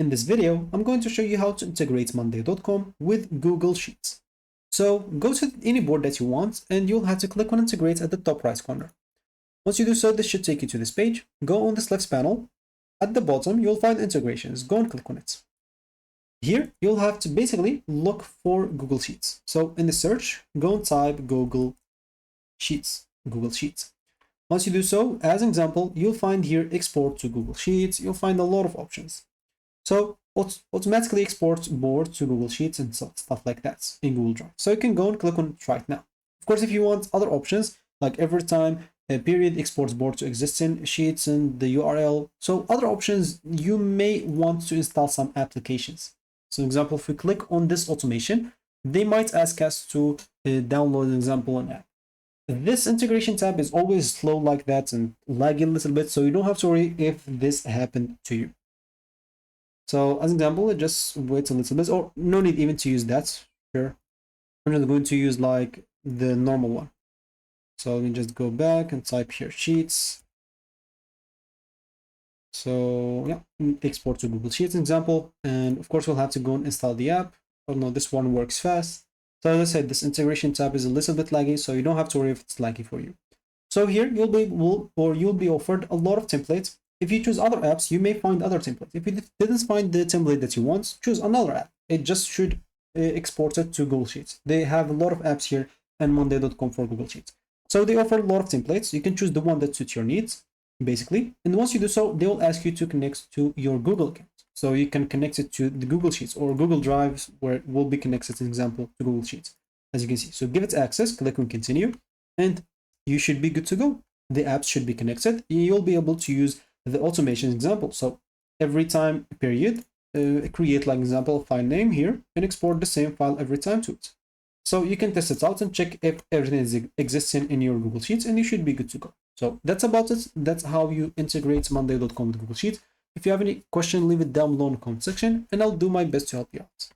In this video, I'm going to show you how to integrate monday.com with Google Sheets. So go to any board that you want and you'll have to click on integrate at the top right corner. Once you do so, this should take you to this page. Go on this left panel. At the bottom, you'll find integrations. Go and click on it. Here, you'll have to basically look for Google Sheets. So in the search, go and type Google Sheets. Once you do so, as an example, you'll find here export to Google Sheets. You'll find a lot of options. So automatically export board to Google Sheets and stuff like that in Google Drive. So you can go and click on it right now. Of course, if you want other options, like every time a period exports board to existing sheets and the URL. So other options, you may want to install some applications. So for example, if we click on this automation, they might ask us to download an example an app. This integration tab is always slow like that and lagging a little bit, so you don't have to worry if this happened to you. So as an example, just wait a little bit, or no need even to use that. Sure, I'm just going to use like the normal one. So let me just go back and type here Sheets. So yeah, export to Google Sheets example, and of course we'll have to go and install the app. Oh no, this one works fast. So as I said, this integration tab is a little bit laggy, so you don't have to worry if it's laggy for you. So here you'll be offered a lot of templates. If you choose other apps, you may find other templates. If you didn't find the template that you want, choose another app. It just should export it to Google Sheets. They have a lot of apps here and monday.com for Google Sheets. So they offer a lot of templates. You can choose the one that suits your needs, basically. And once you do so, they will ask you to connect to your Google account. So you can connect it to the Google Sheets or Google Drives, where it will be connected, for example, to Google Sheets, as you can see. So give it access, click on continue, and you should be good to go. The apps should be connected. You'll be able to use the automation example. So every time period, create like example file name here and export the same file every time to it. So you can test it out and check if everything is existing in your Google Sheets, and you should be good to go. So that's about it. That's how you integrate monday.com with Google Sheets. If you have any question, leave it down below in the comment section and I'll do my best to help you out.